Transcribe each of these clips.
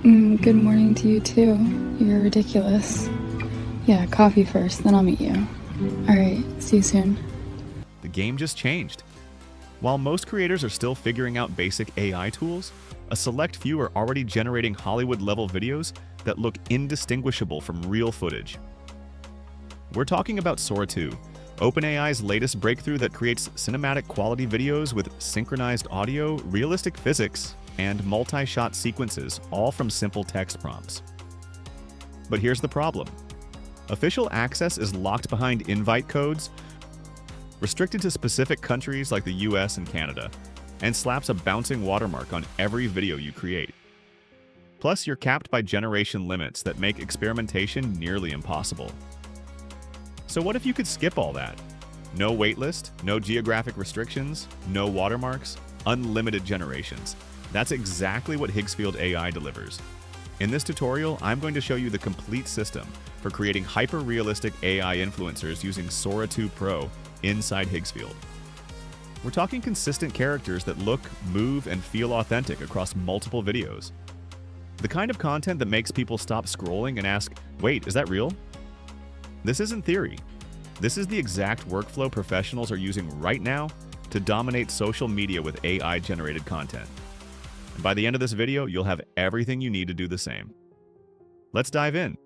Good morning to you too. You're ridiculous. Yeah, coffee first, then I'll meet you. Alright, see you soon. The game just changed. While most creators are still figuring out basic AI tools, a select few are already generating Hollywood-level videos that look indistinguishable from real footage. We're talking about Sora 2, OpenAI's latest breakthrough that creates cinematic quality videos with synchronized audio, realistic physics, and multi-shot sequences, all from simple text prompts. But here's the problem. Official access is locked behind invite codes, restricted to specific countries like the US and Canada, and slaps a bouncing watermark on every video you create. Plus, you're capped by generation limits that make experimentation nearly impossible. So what if you could skip all that? No waitlist, no geographic restrictions, no watermarks, unlimited generations. That's exactly what Higsfield AI delivers. In this tutorial, I'm going to show you the complete system for creating hyper-realistic AI influencers using Sora 2 Pro inside Higgsfield. We're talking consistent characters that look, move, and feel authentic across multiple videos. The kind of content that makes people stop scrolling and ask, wait, is that real? This isn't theory. This is the exact workflow professionals are using right now to dominate social media with AI-generated content. And by the end of this video, you'll have everything you need to do the same. Let's dive in.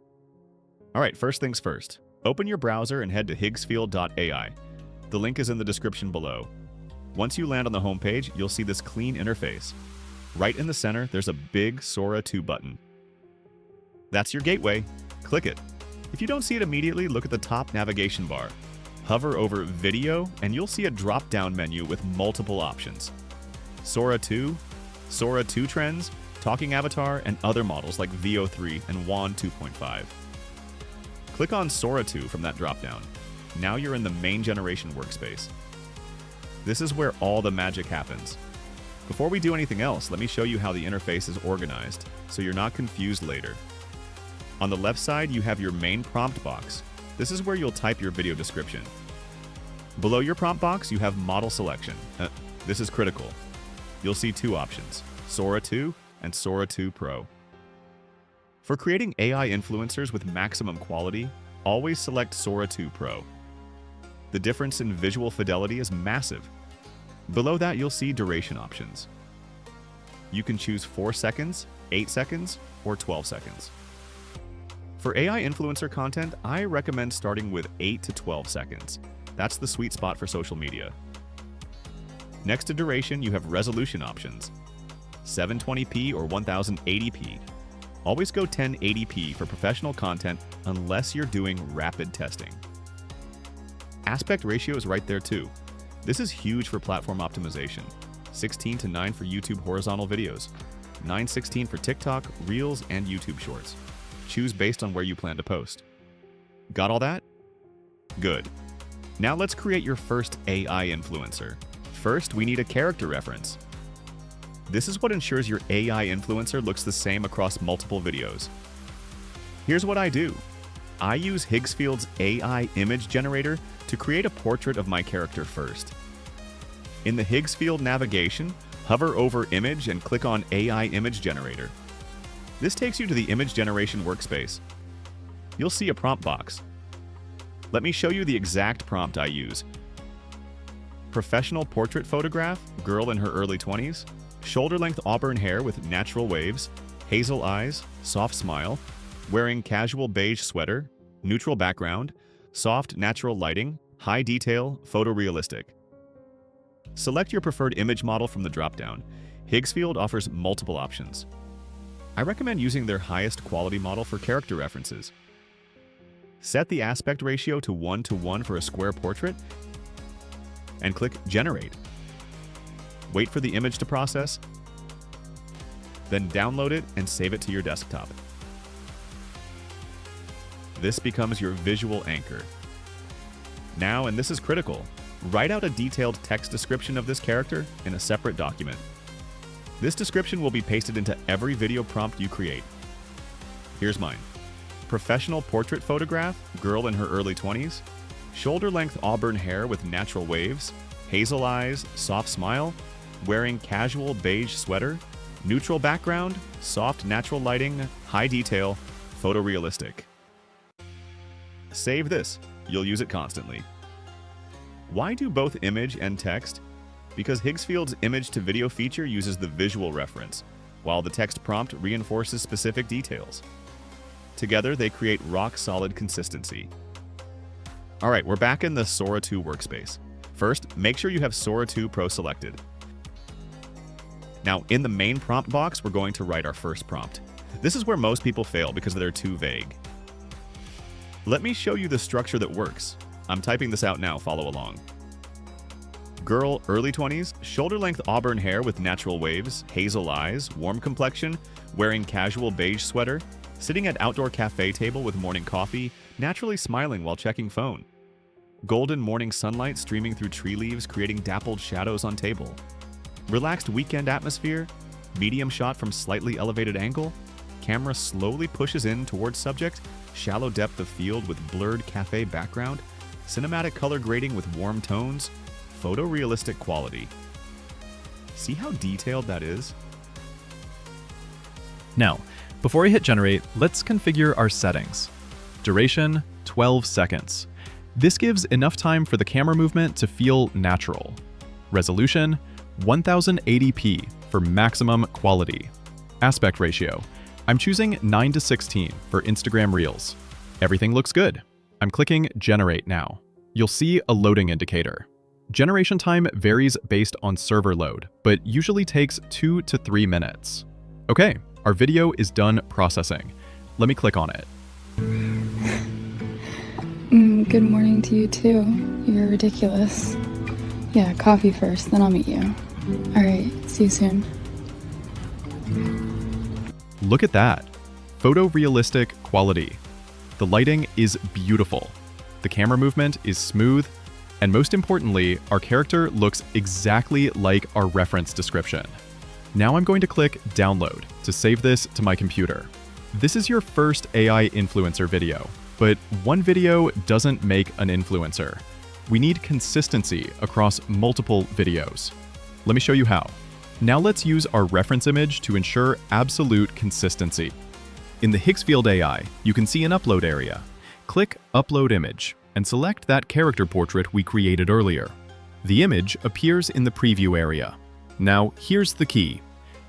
All right, first things first. Open your browser and head to Higsfield AI. The link is in the description below. Once you land on the homepage, you'll see this clean interface. Right in the center, there's a big Sora 2 button. That's your gateway. Click it. If you don't see it immediately, look at the top navigation bar. Hover over Video, and you'll see a drop-down menu with multiple options. Sora 2, Sora 2 Trends, Talking Avatar, and other models like VO3 and WAN 2.5. Click on Sora 2 from that drop-down. Now you're in the main generation workspace. This is where all the magic happens. Before we do anything else, let me show you how the interface is organized, so you're not confused later. On the left side, you have your main prompt box. This is where you'll type your video description. Below your prompt box, you have model selection. This is critical. You'll see two options, Sora 2 and Sora 2 Pro. For creating AI influencers with maximum quality, always select Sora 2 Pro. The difference in visual fidelity is massive. Below that, you'll see duration options. You can choose 4 seconds, 8 seconds, or 12 seconds. For AI influencer content, I recommend starting with 8 to 12 seconds. That's the sweet spot for social media. Next to duration, you have resolution options. 720p or 1080p. Always go 1080p for professional content unless you're doing rapid testing. Aspect ratio is right there too. This is huge for platform optimization. 16:9 for YouTube horizontal videos, 9:16 for TikTok, Reels, and YouTube Shorts. Choose based on where you plan to post. Got all that? Good. Now let's create your first AI influencer. First, we need a character reference. This is what ensures your AI influencer looks the same across multiple videos. Here's what I do. I use Higgsfield's AI image generator to create a portrait of my character first. In the Higgsfield navigation, hover over Image and click on AI Image Generator. This takes you to the image generation workspace. You'll see a prompt box. Let me show you the exact prompt I use. Professional portrait photograph, girl in her early 20s, shoulder-length auburn hair with natural waves, hazel eyes, soft smile, wearing casual beige sweater, neutral background, soft natural lighting, high detail, photorealistic. Select your preferred image model from the dropdown. Higgsfield offers multiple options. I recommend using their highest quality model for character references. Set the aspect ratio to 1:1 for a square portrait and click Generate. Wait for the image to process, then download it and save it to your desktop. This becomes your visual anchor. Now, and this is critical, write out a detailed text description of this character in a separate document. This description will be pasted into every video prompt you create. Here's mine. Professional portrait photograph, girl in her early 20s, shoulder-length auburn hair with natural waves, hazel eyes, soft smile, wearing casual beige sweater, Neutral background, soft natural lighting, high detail, photorealistic. Save this. You'll use it constantly. Why do both image and text? Because Higgsfield's image-to-video feature uses the visual reference, while the text prompt reinforces specific details. Together, they create rock-solid consistency. All right, we're back in the Sora 2 workspace. First, make sure you have Sora 2 Pro selected. Now, in the main prompt box, we're going to write our first prompt. This is where most people fail because they're too vague. Let me show you the structure that works. I'm typing this out now, follow along. Girl, early 20s, shoulder-length auburn hair with natural waves, hazel eyes, warm complexion, wearing casual beige sweater, sitting at outdoor cafe table with morning coffee, naturally smiling while checking phone. Golden morning sunlight streaming through tree leaves, creating dappled shadows on table. Relaxed weekend atmosphere, medium shot from slightly elevated angle, camera slowly pushes in towards subject, shallow depth of field with blurred cafe background, cinematic color grading with warm tones, photorealistic quality. See how detailed that is? Now, before we hit generate, let's configure our settings. Duration, 12 seconds. This gives enough time for the camera movement to feel natural. Resolution, 1080p for maximum quality. Aspect ratio, I'm choosing 9:16 for Instagram Reels. Everything looks good. I'm clicking Generate now. You'll see a loading indicator. Generation time varies based on server load, but usually takes 2 to 3 minutes. Okay, our video is done processing. Let me click on it. Good morning to you too. You're ridiculous. Yeah, coffee first, then I'll meet you. All right, see you soon. Look at that. Photorealistic quality. The lighting is beautiful. The camera movement is smooth. And most importantly, our character looks exactly like our reference description. Now I'm going to click Download to save this to my computer. This is your first AI influencer video, but one video doesn't make an influencer. We need consistency across multiple videos. Let me show you how. Now let's use our reference image to ensure absolute consistency. In the Higgsfield AI, you can see an upload area. Click Upload Image and select that character portrait we created earlier. The image appears in the preview area. Now, here's the key.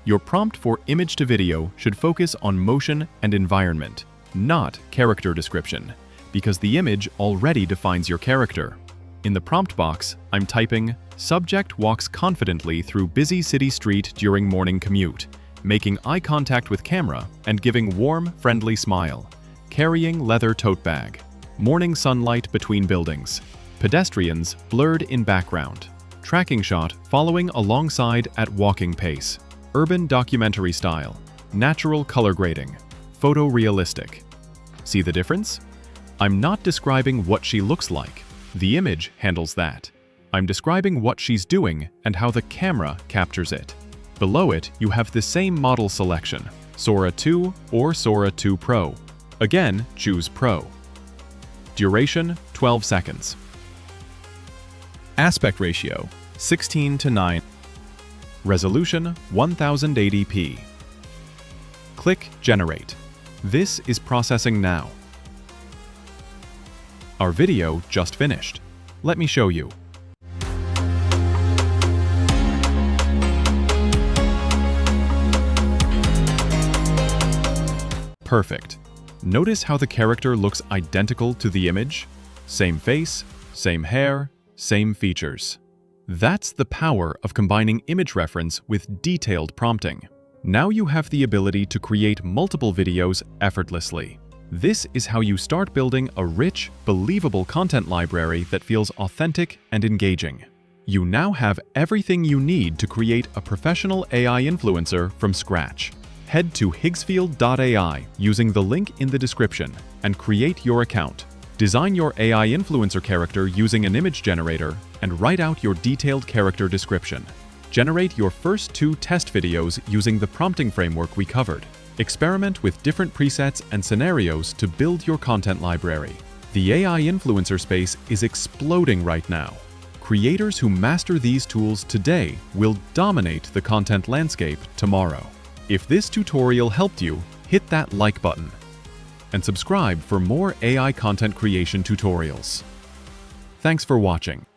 Your prompt for image to video should focus on motion and environment, not character description, because the image already defines your character. In the prompt box, I'm typing, "Subject walks confidently through busy city street during morning commute, making eye contact with camera and giving warm, friendly smile, carrying leather tote bag. Morning sunlight between buildings. Pedestrians blurred in background. Tracking shot following alongside at walking pace. Urban documentary style. Natural color grading. Photorealistic." See the difference? I'm not describing what she looks like. The image handles that. I'm describing what she's doing and how the camera captures it. Below it, you have the same model selection, Sora 2 or Sora 2 Pro. Again, choose Pro. Duration, 12 seconds. Aspect ratio, 16:9. Resolution, 1080p. Click Generate. This is processing now. Our video just finished. Let me show you. Perfect. Notice how the character looks identical to the image? Same face, same hair, same features. That's the power of combining image reference with detailed prompting. Now you have the ability to create multiple videos effortlessly. This is how you start building a rich, believable content library that feels authentic and engaging. You now have everything you need to create a professional AI influencer from scratch. Head to Higgsfield AI using the link in the description and create your account. Design your AI influencer character using an image generator and write out your detailed character description. Generate your first 2 test videos using the prompting framework we covered. Experiment with different presets and scenarios to build your content library. The AI influencer space is exploding right now. Creators who master these tools today will dominate the content landscape tomorrow. If this tutorial helped you, hit that like button and subscribe for more AI content creation tutorials. Thanks for watching.